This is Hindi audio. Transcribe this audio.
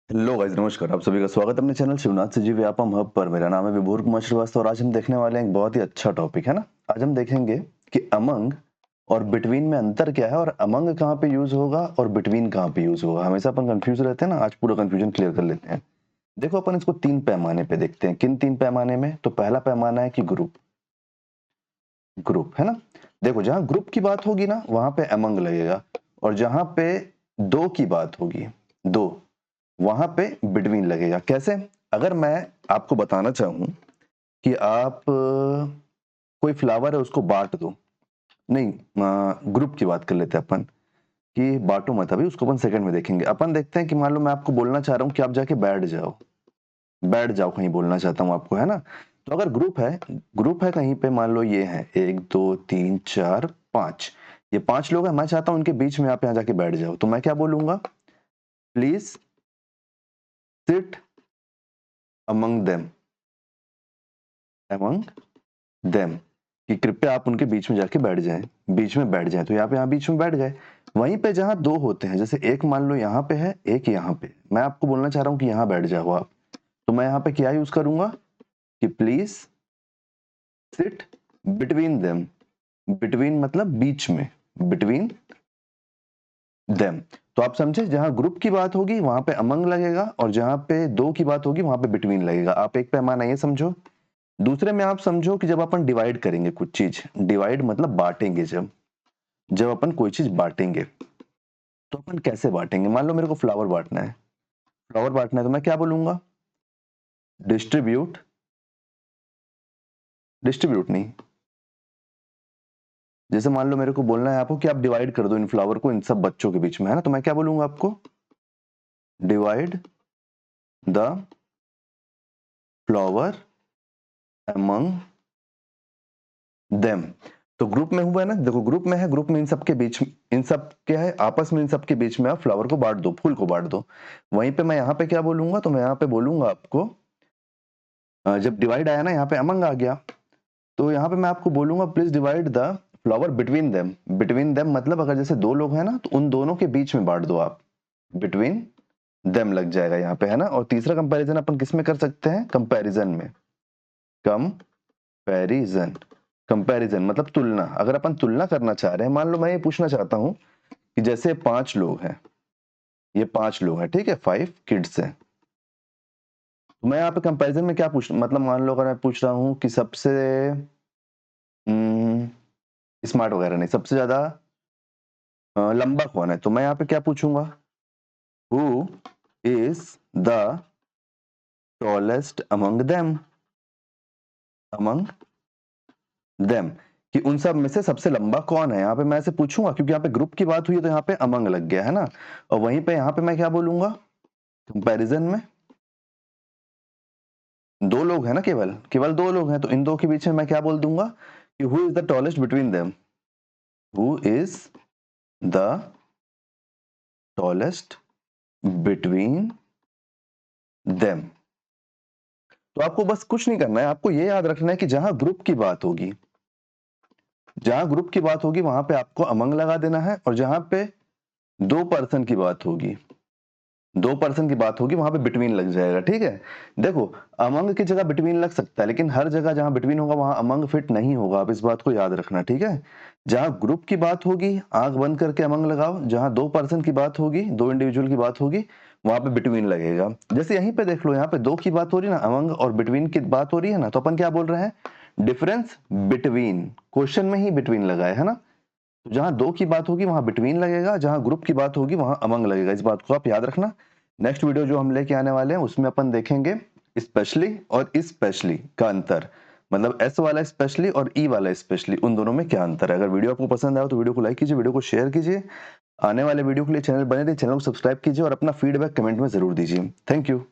हेलो गाइस, नमस्कार। आप सभी का स्वागत है अपने चैनल शिवनाथ से जी व्यापम हब पर। मेरा नाम है विभोर कुमार श्रीवास्तव और आज हम देखने वाले हैं एक बहुत ही अच्छा टॉपिक है ना। आज हम देखेंगे कि अमंग और बिटवीन में अंतर क्या है और अमंग कहाँ पे यूज होगा और बिटवीन कहाँ पे यूज होगा। हमेशा अपन कंफ्यूज रहते हैं ना, आज पूरा कंफ्यूजन क्लियर कर लेते हैं। देखो, अपन इसको 3 पैमाने पे देखते हैं। किन 3 पैमाने में? तो पहला पैमाना है कि ग्रुप। ग्रुप है ना। देखो, जहां ग्रुप की बात होगी ना वहां पे अमंग लगेगा, और जहां पे दो की बात होगी, दो, वहां पे बिटवीन लगेगा। कैसे? अगर मैं आपको बताना चाहूं कि आप कोई फ्लावर है उसको बांट दो। नहीं, ग्रुप की बात कर लेते हैं अपन कि बांटो मत, अभी उसको अपन सेकंड में देखेंगे। अपन देखते हैं कि मान लो मैं आपको बोलना चाह रहा हूं कि आप जाके बैठ जाओ, बैठ जाओ कहीं, बोलना चाहता हूं आपको, है ना। तो अगर ग्रुप है कहीं पे, मान लो ये है 1 2 3 4 5, ये 5 लोग हैं, मैं चाहता हूं उनके बीच में आप यहाँ जाके बैठ जाओ, तो मैं क्या बोलूंगा? Please sit among them, among them, कि कृपया आप उनके बीच में जाके बैठ जाएं, बीच में बैठ जाएं। तो यहाँ बीच में बैठ गए। वहीं पे जहां दो होते हैं, जैसे एक मान लो यहाँ पे है, एक यहाँ पे, मैं आपको बोलना चाह रहा हूँ कि यहाँ बैठ जाओ आप, तो मैं यहाँ पे क्या यूज करूंगा कि please sit between them. Between मतलब बीच में, बिटवीन देम। तो आप समझे, जहां ग्रुप की बात होगी वहां पे अमंग लगेगा, और जहां पे दो की बात होगी वहां पे बिटवीन लगेगा। आप एक पैमाना ये समझो। दूसरे में आप समझो कि जब अपन डिवाइड करेंगे कुछ चीज, डिवाइड मतलब बांटेंगे, जब जब अपन कोई चीज बांटेंगे तो अपन कैसे बांटेंगे? मान लो मेरे को फ्लावर बांटना है, फ्लावर बांटना है, तो मैं क्या बोलूंगा? डिस्ट्रीब्यूट, डिस्ट्रीब्यूट नहीं। जैसे मान लो मेरे को बोलना है आपको कि आप डिवाइड कर दो इन फ्लावर को इन सब बच्चों के बीच में, है ना, तो मैं क्या बोलूंगा आपको? Divide the flower among them. तो ग्रुप में हुआ है ना, देखो ग्रुप में है, ग्रुप में इन सब के बीच, इन सब क्या है आपस में, इन सब के बीच में आप फ्लावर को बांट दो, फूल को बांट दो। वहीं पे मैं यहाँ पे क्या बोलूंगा? तो मैं यहाँ पे बोलूंगा आपको, जब डिवाइड आया ना, यहाँ पे अमंग आ गया, तो यहाँ पे मैं आपको बोलूंगा please divide the flower between them. Between them मतलब अगर जैसे दो लोग हैं ना, तो उन दोनों के बीच में बांट दो आप, बिटवीन देम लग जाएगा यहाँ पे, है ना। और तीसरा कंपैरिजन अपन किस में कर सकते हैं? कंपैरिजन में। कंपैरिजन, कंपैरिजन मतलब तुलना। अगर अपन तुलना करना चाह रहे हैं, मान लो मैं ये पूछना चाहता हूं कि जैसे 5 लोग हैं, ये 5 लोग हैं, ठीक है, 5 किड्स हैं, तो मैं यहाँ पे कंपैरिजन में क्या पूछ, मतलब मान लो अगर मैं पूछ रहा हूँ कि सबसे स्मार्ट वगैरह नहीं, सबसे ज्यादा लंबा कौन है, तो मैं यहाँ पे क्या पूछूंगा? Who is the tallest among them, among them, कि उन सब में से सबसे लंबा कौन है। यहाँ पे मैं ऐसे पूछूंगा क्योंकि यहाँ पे ग्रुप की बात हुई है, तो यहाँ पे अमंग लग गया, है ना। और वहीं पे यहाँ पे मैं क्या बोलूंगा? कंपैरिजन में दो लोग हैं ना, केवल केवल दो लोग हैं, तो इन दो के बीच में मैं क्या बोल दूंगा कि who is the tallest between them, who is the tallest between them. तो आपको बस कुछ नहीं करना है, आपको ये याद रखना है कि जहां ग्रुप की बात होगी, जहां ग्रुप की बात होगी वहां पे आपको अमंग लगा देना है, और जहां पे 2 पर्सन की बात होगी, 2 पर्सन की बात होगी वहां पे बिटवीन लग जाएगा, ठीक है। देखो, अमंग की जगह बिटवीन लग सकता है, लेकिन हर जगह जहां बिटवीन होगा वहां अमंग फिट नहीं होगा। आप इस बात को याद रखना, ठीक है। जहां ग्रुप की बात होगी आंख बंद करके अमंग लगाओ, जहां 2 पर्सन की बात होगी, 2 इंडिविजुअल की बात होगी, वहां पे बिटवीन लगेगा। जैसे यहीं पे देख लो, यहाँ पे दो की बात हो रही है ना, अमंग और बिटवीन की बात हो रही है ना, तो अपन क्या बोल रहे हैं? डिफरेंस बिटवीन, क्वेश्चन में ही बिटवीन लगा है ना। तो जहां दो की बात होगी वहां बिटवीन लगेगा, जहां ग्रुप की बात होगी वहां अमंग लगेगा। इस बात को आप याद रखना। नेक्स्ट वीडियो जो हम लेके आने वाले हैं उसमें अपन देखेंगे स्पेशली और स्पेशली का अंतर, मतलब एस वाला स्पेशली और ई वाला स्पेशली, उन दोनों में क्या अंतर है। अगर वीडियो आपको पसंद आया तो वीडियो को लाइक कीजिए, वीडियो को शेयर कीजिए। आने वाले वीडियो के लिए चैनल बने रहिए, चैनल को सब्सक्राइब कीजिए और अपना फीडबैक कमेंट में जरूर दीजिए। Thank you.